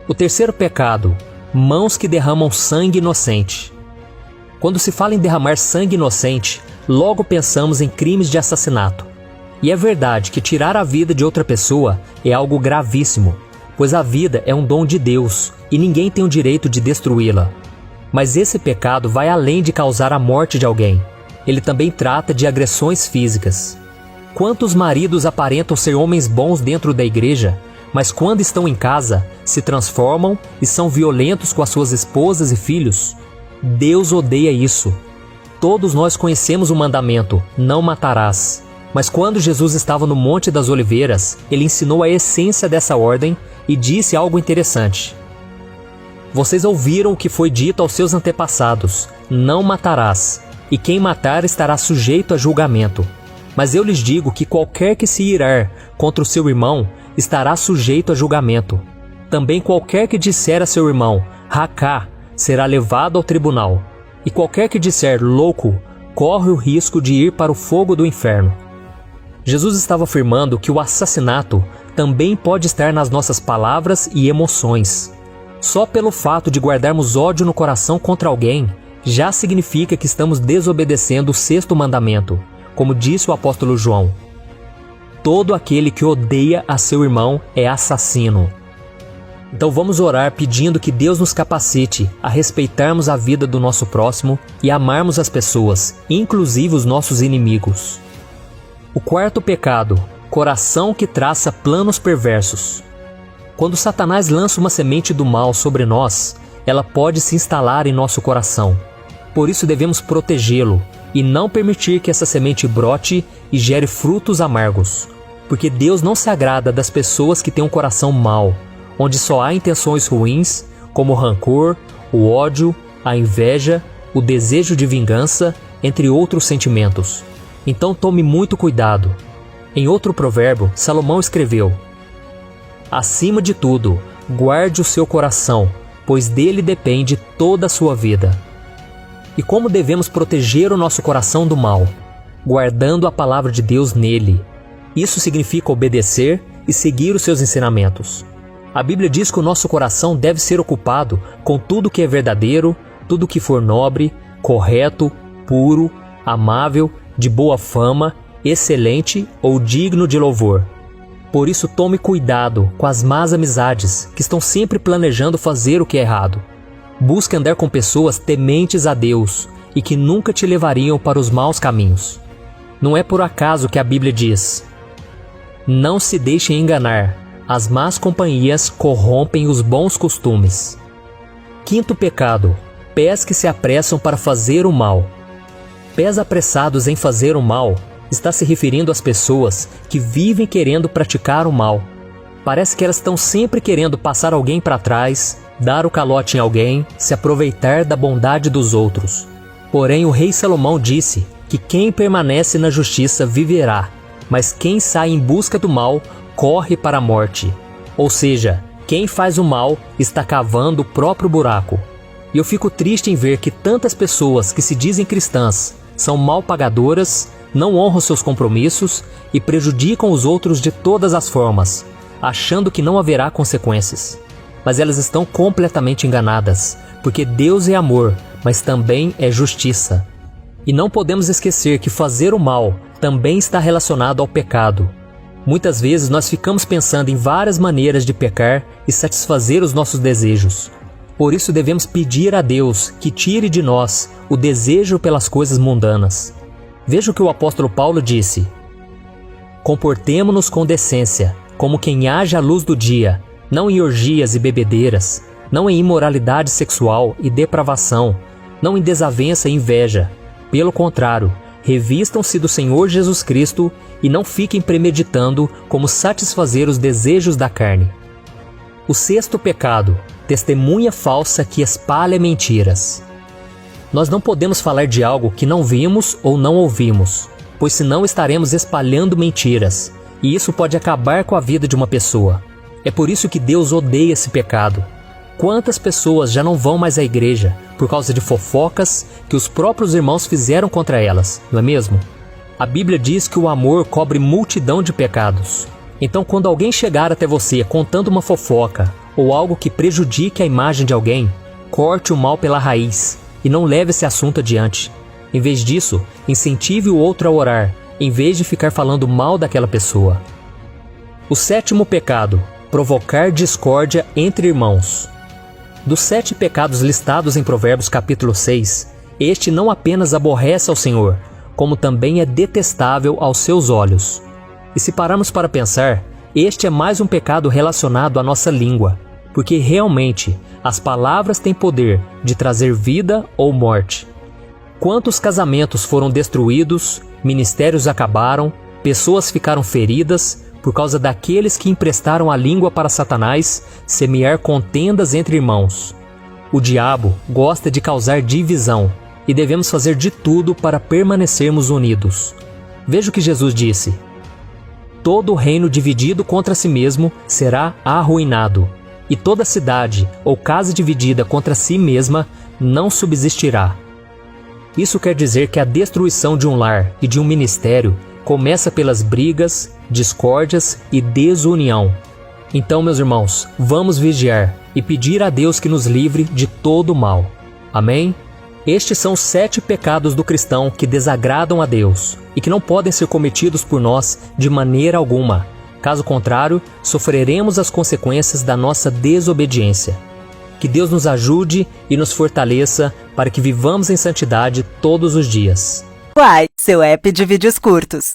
O terceiro pecado, mãos que derramam sangue inocente. Quando se fala em derramar sangue inocente, logo pensamos em crimes de assassinato. E é verdade que tirar a vida de outra pessoa é algo gravíssimo, pois a vida é um dom de Deus e ninguém tem o direito de destruí-la. Mas esse pecado vai além de causar a morte de alguém. Ele também trata de agressões físicas. Quantos maridos aparentam ser homens bons dentro da igreja, mas quando estão em casa, se transformam e são violentos com as suas esposas e filhos? Deus odeia isso. Todos nós conhecemos o mandamento, não matarás. Mas quando Jesus estava no Monte das Oliveiras, ele ensinou a essência dessa ordem e disse algo interessante. Vocês ouviram o que foi dito aos seus antepassados, não matarás, e quem matar estará sujeito a julgamento. Mas eu lhes digo que qualquer que se irar contra o seu irmão estará sujeito a julgamento. Também qualquer que disser a seu irmão, racá, será levado ao tribunal. E qualquer que disser louco, corre o risco de ir para o fogo do inferno. Jesus estava afirmando que o assassinato também pode estar nas nossas palavras e emoções. Só pelo fato de guardarmos ódio no coração contra alguém, já significa que estamos desobedecendo o sexto mandamento, como disse o apóstolo João. Todo aquele que odeia a seu irmão é assassino. Então vamos orar pedindo que Deus nos capacite a respeitarmos a vida do nosso próximo e amarmos as pessoas, inclusive os nossos inimigos. O quarto pecado, coração que traça planos perversos. Quando Satanás lança uma semente do mal sobre nós, ela pode se instalar em nosso coração. Por isso devemos protegê-lo e não permitir que essa semente brote e gere frutos amargos. Porque Deus não se agrada das pessoas que têm um coração mau, onde só há intenções ruins, como o rancor, o ódio, a inveja, o desejo de vingança, entre outros sentimentos. Então tome muito cuidado. Em outro provérbio, Salomão escreveu: acima de tudo, guarde o seu coração, pois dele depende toda a sua vida. E como devemos proteger o nosso coração do mal? Guardando a palavra de Deus nele. Isso significa obedecer e seguir os seus ensinamentos. A Bíblia diz que o nosso coração deve ser ocupado com tudo que é verdadeiro, tudo que for nobre, correto, puro, amável, de boa fama, excelente ou digno de louvor. Por isso tome cuidado com as más amizades que estão sempre planejando fazer o que é errado. Busque andar com pessoas tementes a Deus e que nunca te levariam para os maus caminhos. Não é por acaso que a Bíblia diz: não se deixem enganar, as más companhias corrompem os bons costumes. Quinto pecado, pés que se apressam para fazer o mal. Pés apressados em fazer o mal está se referindo às pessoas que vivem querendo praticar o mal. Parece que elas estão sempre querendo passar alguém para trás, dar o calote em alguém, se aproveitar da bondade dos outros. Porém, o rei Salomão disse que quem permanece na justiça viverá, mas quem sai em busca do mal corre para a morte. Ou seja, quem faz o mal está cavando o próprio buraco. E eu fico triste em ver que tantas pessoas que se dizem cristãs são mal pagadoras, não honram seus compromissos e prejudicam os outros de todas as formas, achando que não haverá consequências. Mas elas estão completamente enganadas, porque Deus é amor, mas também é justiça. E não podemos esquecer que fazer o mal também está relacionado ao pecado. Muitas vezes nós ficamos pensando em várias maneiras de pecar e satisfazer os nossos desejos. Por isso devemos pedir a Deus que tire de nós o desejo pelas coisas mundanas. Veja o que o apóstolo Paulo disse: comportemo-nos com decência, como quem age à luz do dia, não em orgias e bebedeiras, não em imoralidade sexual e depravação, não em desavença e inveja. Pelo contrário, revistam-se do Senhor Jesus Cristo e não fiquem premeditando como satisfazer os desejos da carne. O sexto pecado, testemunha falsa que espalha mentiras. Nós não podemos falar de algo que não vimos ou não ouvimos, pois senão estaremos espalhando mentiras, e isso pode acabar com a vida de uma pessoa. É por isso que Deus odeia esse pecado. Quantas pessoas já não vão mais à igreja por causa de fofocas que os próprios irmãos fizeram contra elas, não é mesmo? A Bíblia diz que o amor cobre multidão de pecados. Então, quando alguém chegar até você contando uma fofoca ou algo que prejudique a imagem de alguém, corte o mal pela raiz e não leve esse assunto adiante. Em vez disso, incentive o outro a orar, em vez de ficar falando mal daquela pessoa. O 7º pecado: provocar discórdia entre irmãos. Dos 7 pecados listados em Provérbios capítulo 6, este não apenas aborrece ao Senhor, como também é detestável aos seus olhos. E se pararmos para pensar, este é mais um pecado relacionado à nossa língua, porque realmente as palavras têm poder de trazer vida ou morte. Quantos casamentos foram destruídos, ministérios acabaram, pessoas ficaram feridas por causa daqueles que emprestaram a língua para Satanás semear contendas entre irmãos. O diabo gosta de causar divisão e devemos fazer de tudo para permanecermos unidos. Veja o que Jesus disse: todo reino dividido contra si mesmo será arruinado, e toda cidade ou casa dividida contra si mesma não subsistirá. Isso quer dizer que a destruição de um lar e de um ministério começa pelas brigas, discórdias e desunião. Então, meus irmãos, vamos vigiar e pedir a Deus que nos livre de todo o mal. Amém? Estes são 7 pecados do cristão que desagradam a Deus e que não podem ser cometidos por nós de maneira alguma. Caso contrário, sofreremos as consequências da nossa desobediência. Que Deus nos ajude e nos fortaleça para que vivamos em santidade todos os dias. Uai, seu app de vídeos curtos.